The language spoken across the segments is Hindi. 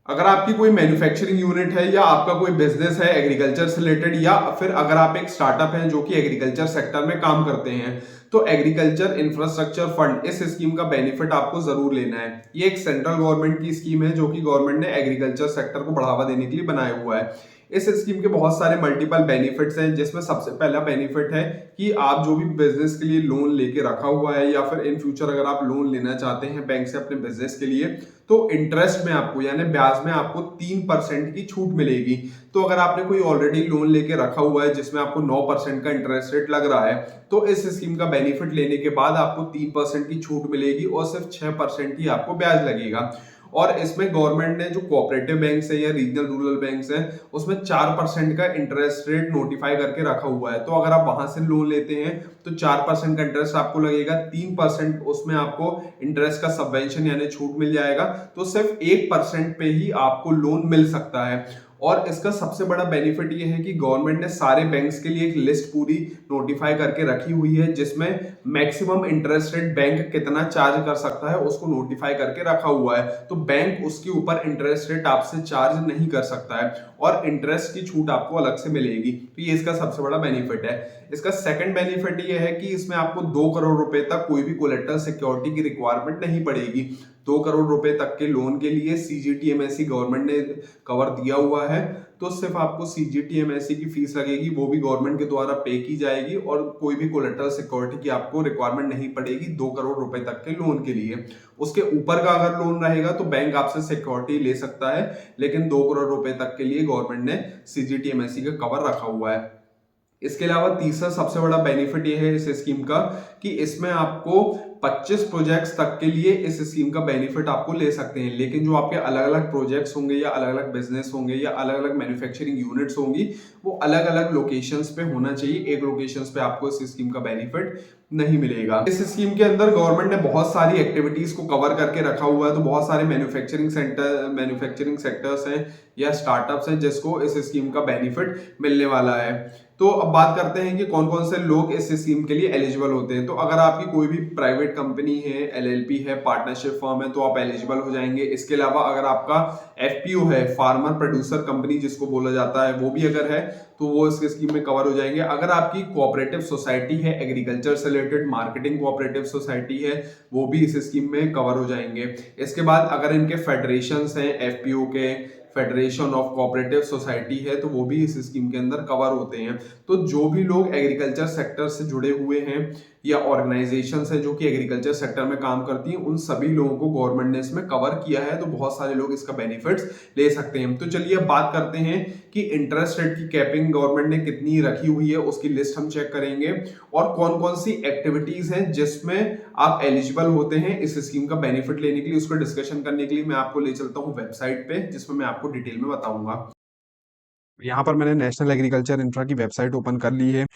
अगर आपकी कोई मैन्युफैक्चरिंग यूनिट है या आपका कोई बिजनेस है एग्रीकल्चर से रिलेटेड, या फिर अगर आप एक स्टार्टअप हैं जो कि एग्रीकल्चर सेक्टर में काम करते हैं, तो एग्रीकल्चर इंफ्रास्ट्रक्चर फंड इस स्कीम का बेनिफिट आपको जरूर लेना है। ये एक सेंट्रल गवर्नमेंट की स्कीम है जो कि गवर्नमेंट ने एग्रीकल्चर सेक्टर को बढ़ावा देने के लिए बनाया हुआ है। इस स्कीम के बहुत सारे मल्टीपल बेनिफिट्स हैं, जिसमें सबसे पहला बेनिफिट है कि आप जो भी बिजनेस के लिए लोन लेके रखा हुआ है या फिर इन फ्यूचर अगर आप लोन लेना चाहते हैं बैंक से अपने बिजनेस के लिए, तो इंटरेस्ट में आपको यानी ब्याज में आपको 3% की छूट मिलेगी। तो अगर आपने कोई ऑलरेडी लोन लेके रखा हुआ है जिसमें आपको 9% का इंटरेस्ट रेट लग रहा है, तो इस स्कीम का बेनिफिट लेने के बाद आपको 3% की छूट मिलेगी और सिर्फ 6% ही आपको ब्याज लगेगा। और इसमें गवर्नमेंट ने जो कोऑपरेटिव बैंक्स है या रीजनल रूरल बैंक्स हैं, उसमें 4% का इंटरेस्ट रेट नोटिफाई करके रखा हुआ है। तो अगर आप वहां से लोन लेते हैं तो 4% का इंटरेस्ट आपको लगेगा, 3% उसमें आपको इंटरेस्ट का सबवेंशन यानी छूट मिल जाएगा। तो सिर्फ 1% पे ही आपको लोन मिल सकता है। और इसका सबसे बड़ा बेनिफिट ये है कि गवर्नमेंट ने सारे बैंक्स के लिए एक लिस्ट पूरी नोटिफाई करके रखी हुई है, जिसमें मैक्सिमम इंटरेस्ट रेट बैंक कितना चार्ज कर सकता है उसको नोटिफाई करके रखा हुआ है। तो बैंक उसके ऊपर इंटरेस्ट रेट आपसे चार्ज नहीं कर सकता है और इंटरेस्ट की छूट आपको अलग से मिलेगी। तो ये इसका सबसे बड़ा बेनिफिट है। इसका सेकंड बेनिफिट ये है कि इसमें आपको 2 करोड़ रुपए तक कोई भी कोलेटरल सिक्योरिटी की रिक्वायरमेंट नहीं पड़ेगी। 2 करोड़ रुपए तक के लोन के लिए सीजीटीएमएससी गवर्नमेंट ने कवर दिया हुआ है। तो सिर्फ आपको सीजीटीएमएससी की फीस लगेगी, वो भी गवर्नमेंट के द्वारा पे की जाएगी और कोई भी कोलेटरल सिक्योरिटी की आपको रिक्वायरमेंट नहीं पड़ेगी 2 करोड़ रुपए तक के लोन के लिए। उसके ऊपर का अगर लोन रहेगा तो बैंक आपसे सिक्योरिटी ले सकता है, लेकिन 2 करोड़ रुपए तक के लिए गवर्नमेंट ने सीजीटीएमएससी का कवर रखा हुआ है। इसके अलावा तीसरा सबसे बड़ा बेनिफिट ये है इस स्कीम का कि इसमें आपको 25 प्रोजेक्ट्स तक के लिए इस स्कीम का बेनिफिट आपको ले सकते हैं। लेकिन जो आपके अलग अलग प्रोजेक्ट्स होंगे या अलग अलग बिजनेस होंगे या अलग अलग मैन्युफैक्चरिंग यूनिट्स होंगी, वो अलग अलग लोकेशंस पे होना चाहिए। एक लोकेशंस पे आपको इस स्कीम का बेनिफिट नहीं मिलेगा। इस स्कीम के अंदर गवर्नमेंट ने बहुत सारी एक्टिविटीज को कवर करके रखा हुआ है। तो बहुत सारे मैन्युफैक्चरिंग सेक्टर्स हैं या स्टार्टअप्स हैं जिसको इस स्कीम का बेनिफिट मिलने वाला है। तो अब बात करते हैं कि कौन कौन से लोग इस स्कीम के लिए एलिजिबल होते हैं। तो अगर आपकी कोई भी प्राइवेट कंपनी है, एलएलपी है, पार्टनरशिप फर्म है, तो आप एलिजिबल हो जाएंगे। इसके अलावा अगर आपका एफपीओ है, फार्मर प्रोड्यूसर कंपनी जिसको बोला जाता है, वो भी अगर है तो वो इस स्कीम में कवर हो जाएंगे। अगर आपकी कोऑपरेटिव सोसाइटी है, एग्रीकल्चर से रिलेटेड मार्केटिंग कोऑपरेटिव सोसाइटी है, वो भी इस स्कीम में कवर हो जाएंगे। इसके बाद अगर इनके फेडरेशंस हैं एफपीओ के, फेडरेशन ऑफ कोऑपरेटिव सोसाइटी है, तो वो भी इस स्कीम के अंदर कवर होते हैं। तो जो भी लोग एग्रीकल्चर सेक्टर से जुड़े हुए हैं या ऑर्गेनाइजेशंस है जो कि एग्रीकल्चर सेक्टर में काम करती हैं, उन सभी लोगों को गवर्नमेंट ने इसमें कवर किया है। तो बहुत सारे लोग इसका बेनिफिट्स ले सकते हैं। तो चलिए अब बात करते हैं कि इंटरेस्ट रेट की कैपिंग गवर्नमेंट ने कितनी रखी हुई है, उसकी लिस्ट हम चेक करेंगे और कौन कौन सी एक्टिविटीज हैं जिसमें आप एलिजिबल होते हैं इस स्कीम का बेनिफिट लेने के लिए। उसको डिस्कशन करने के लिए मैं आपको ले चलता हूं वेबसाइट पे, जिसमें मैं आपको डिटेल में बताऊंगा। यहाँ पर मैंने नेशनल एग्रीकल्चर इंफ्रा की वेबसाइट ओपन कर ली है।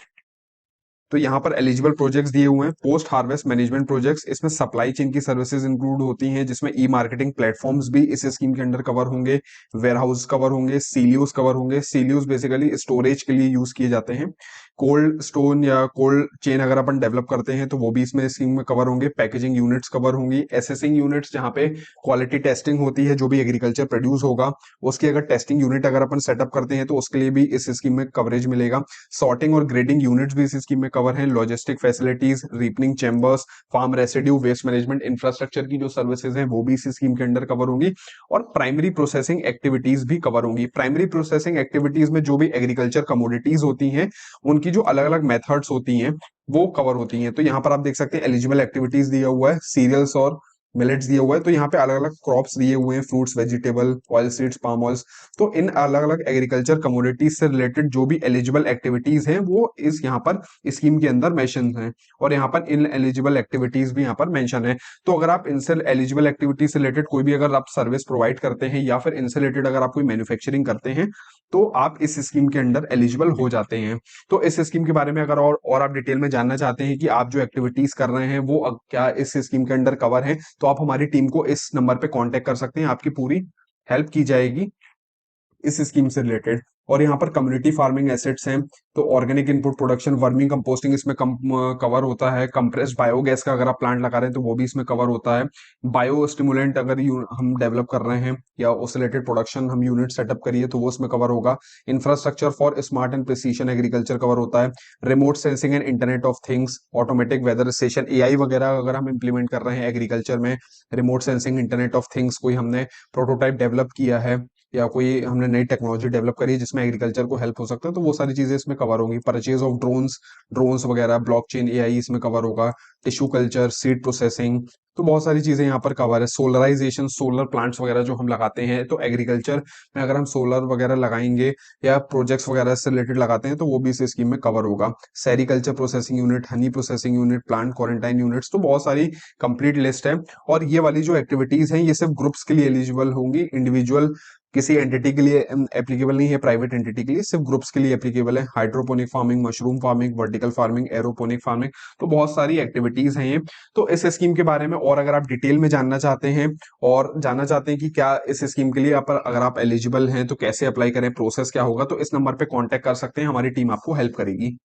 तो यहाँ पर एलिजिबल प्रोजेक्ट्स दिए हुए हैं। पोस्ट हार्वेस्ट मैनेजमेंट प्रोजेक्ट्स, इसमें सप्लाई चेन की सर्विसेज इंक्लूड होती हैं, जिसमें ई मार्केटिंग प्लेटफॉर्म्स भी इस स्कीम के अंडर कवर होंगे, वेयर हाउस कवर होंगे, सीलियोस कवर होंगे। सीलियोस बेसिकली स्टोरेज के लिए यूज किए जाते हैं। कोल्ड स्टोन या कोल्ड चेन अगर अपन डेवलप करते हैं तो वो भी इसमें स्कीम में कवर होंगे। पैकेजिंग यूनिट्स कवर होंगी। एसेसिंग यूनिट्स, जहाँ पे क्वालिटी टेस्टिंग होती है, जो भी एग्रीकल्चर प्रोड्यूस होगा उसकी अगर टेस्टिंग यूनिट अगर अपन सेटअप करते हैं तो उसके लिए भी इस स्कीम में कवरेज मिलेगा। सॉर्टिंग और ग्रेडिंग यूनिट्स भी इस स्कीम में कवर हैं। Logistic facilities, ripening chambers, farm residue, waste management infrastructure की जो सर्विसेज हैं वो भी इस स्कीम के अंडर कवर होंगी। और प्राइमरी प्रोसेसिंग एक्टिविटीज भी कवर होंगी। प्राइमरी प्रोसेसिंग एक्टिविटीज में जो भी एग्रीकल्चर कमोडिटीज होती हैं उनकी जो अलग अलग मेथड्स होती हैं वो कवर होती हैं। तो यहाँ पर आप देख सकते हैं एलिजिबल एक्टिविटीज दिया हुआ है, सीरियल्स और मिलेट्स दिया हुआ है। तो यहाँ पे अलग अलग क्रॉप्स दिए हुए हैं, fruits, vegetable, oil seeds, palm oils. तो इन अलग अलग एग्रीकल्चर कमोडिटीज से रिलेटेड जो भी एलिजिबल एक्टिविटीज हैं वो इस यहाँ पर स्कीम के अंदर मेंशन हैं। और यहाँ पर इन एलिजिबल एक्टिविटीज भी यहाँ पर मेंशन है। तो अगर आप इनसे एलिजिबल एक्टिविटीज से रिलेटेड कोई भी अगर आप सर्विस प्रोवाइड करते हैं या फिर इनसे रिलेटेड अगर आप कोई मैन्युफैक्चरिंग करते हैं तो आप इस स्कीम के अंडर एलिजिबल हो जाते हैं। तो इस स्कीम के बारे में अगर और आप डिटेल में जानना चाहते हैं कि आप जो एक्टिविटीज कर रहे हैं वो क्या इस स्कीम के अंडर कवर है, तो आप हमारी टीम को इस नंबर पे कांटेक्ट कर सकते हैं। आपकी पूरी हेल्प की जाएगी इस स्कीम से रिलेटेड। और यहाँ पर कम्युनिटी फार्मिंग एसेट्स हैं, तो organic input production, worming composting इसमें कवर होता है। कंप्रेस्ड बायोगैस का अगर आप प्लांट लगा रहे हैं तो वो भी इसमें कवर होता है। बायो स्टिमुलेंट अगर हम डेवलप कर रहे हैं या उससे रिलेटेड प्रोडक्शन हम यूनिट सेटअप करिए तो वो इसमें कवर होगा। Infrastructure for smart and precision agriculture cover होता है। Remote sensing and internet of things, automatic weather station, AI वगैरह अगर हम इंप्लीमेंट कर रहे हैं एग्रीकल्चर में, remote sensing internet of things कोई हमने प्रोटोटाइप डेवलप किया है या कोई हमने नई टेक्नोलॉजी डेवलप करी है जिसमें एग्रीकल्चर को हेल्प हो सकता है, तो वो सारी चीजें इसमें कवर होंगी। परचेज ऑफ ड्रोन्स, ड्रोन्स वगैरह, ब्लॉकचेन, एआई इसमें कवर होगा। टिश्यू कल्चर, सीड प्रोसेसिंग, तो बहुत सारी चीजें यहाँ पर कवर है। सोलराइजेशन, सोलर प्लांट्स वगैरह जो हम लगाते हैं, तो एग्रीकल्चर में अगर हम सोलर वगैरह लगाएंगे या प्रोजेक्ट्स वगैरह से रिलेटेड लगाते हैं तो वो भी इस स्कीम में कवर होगा। Sericulture processing unit, honey processing unit, plant quarantine units, तो बहुत सारी कंप्लीट लिस्ट है। और ये वाली जो एक्टिविटीज हैं ये सिर्फ ग्रुप्स के लिए एलिजिबल होंगी, इंडिविजुअल किसी एंटिटी के लिए एप्लीकेबल नहीं है, प्राइवेट एंटिटी के लिए, सिर्फ ग्रुप्स के लिए एप्लीकेबल है। Hydroponic farming, mushroom farming, vertical farming, aeroponic farming, तो बहुत सारी एक्टिविटीज हैं ये। तो इस स्कीम के बारे में और अगर आप डिटेल में जानना चाहते हैं और जानना चाहते हैं कि क्या इस स्कीम के लिए अगर आप एलिजिबल हैं तो कैसे अप्लाई करें, प्रोसेस क्या होगा, तो इस नंबर पे कांटेक्ट कर सकते हैं, हमारी टीम आपको हेल्प करेगी।